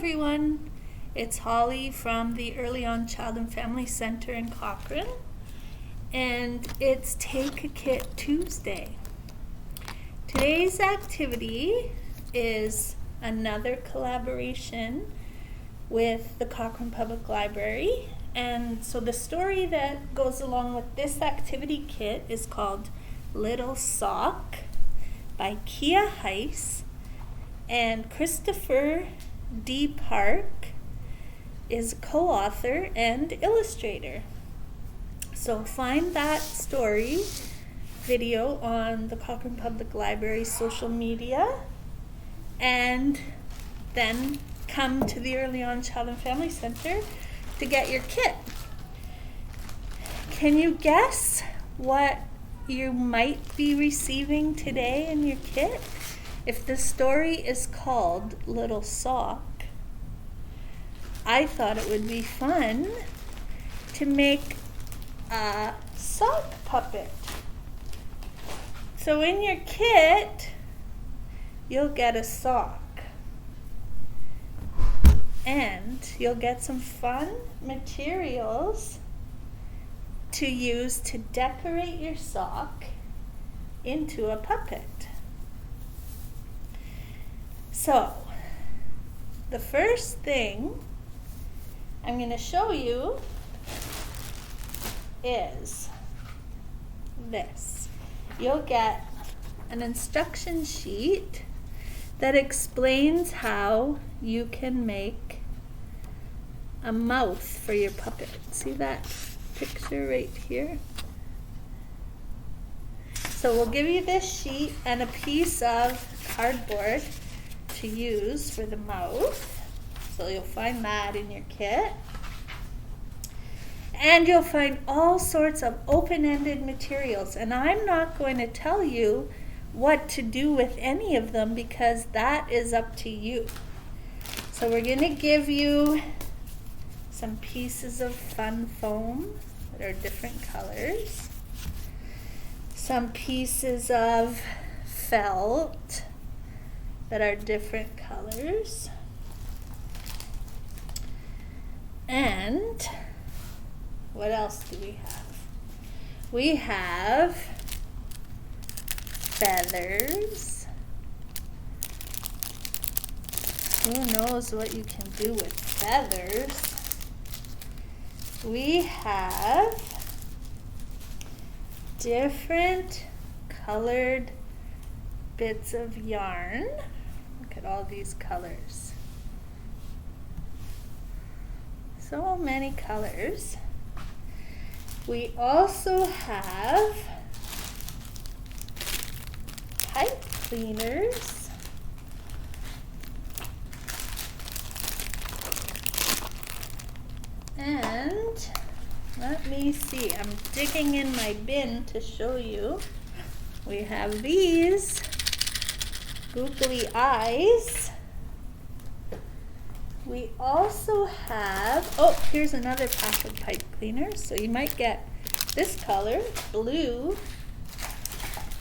everyone, it's Holly from the Early On Child and Family Center in Cochrane, and it's Take a Kit Tuesday. Today's activity is another collaboration with the Cochrane Public Library, and so the story that goes along with this activity kit is called Little Sock by Kia Heiss, and Christopher D. Park is co-author and illustrator. So find that story video on the Cochrane Public Library social media, and then come to the Early On Child and Family Center to get your kit. Can you guess what you might be receiving today in your kit? If the story is called Little Sock, I thought it would be fun to make a sock puppet. So in your kit, you'll get a sock. And you'll get some fun materials to use to decorate your sock into a puppet. So, the first thing I'm going to show you is this. You'll get an instruction sheet that explains how you can make a mouth for your puppet. See that picture right here? So we'll give you this sheet and a piece of cardboard to use for the mouth. So you'll find that in your kit. And you'll find all sorts of open-ended materials. And I'm not going to tell you what to do with any of them because that is up to you. So we're going to give you some pieces of fun foam that are different colors. Some pieces of felt that are different colors. And what else do we have? We have feathers. Who knows what you can do with feathers? We have different colored bits of yarn. Look at all these colors. So many colors. We also have pipe cleaners. And let me see, I'm digging in my bin to show you. We have these googly eyes. We also have, oh, here's another pack of pipe cleaners. So you might get this color, blue.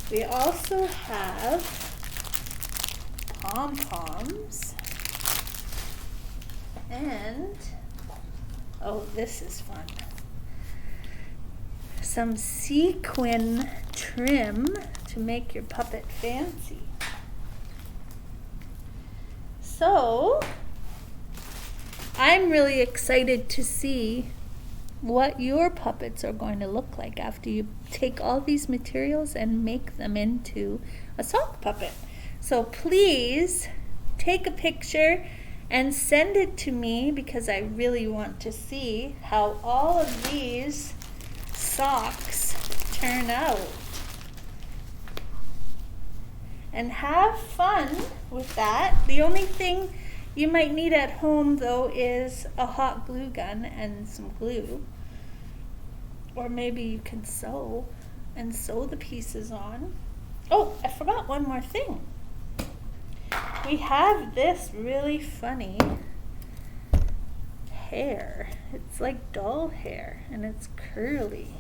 We also have pom-poms. And, oh, this is fun. Some sequin trim to make your puppet fancy. So, I'm really excited to see what your puppets are going to look like after you take all these materials and make them into a sock puppet. So please take a picture and send it to me because I really want to see how all of these socks turn out. And have fun with that. The only thing you might need at home, though, is a hot glue gun and some glue. Or maybe you can sew and sew the pieces on. Oh, I forgot one more thing. We have this really funny hair. It's like doll hair, and it's curly.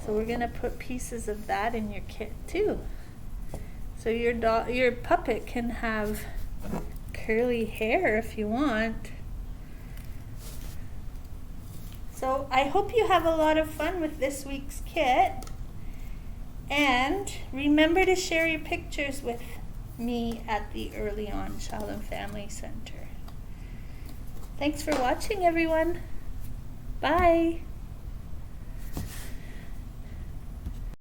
So we're going to put pieces of that in your kit, too. So your puppet can have curly hair if you want. So I hope you have a lot of fun with this week's kit. And remember to share your pictures with me at the Early On Child and Family Center. Thanks for watching, everyone. Bye.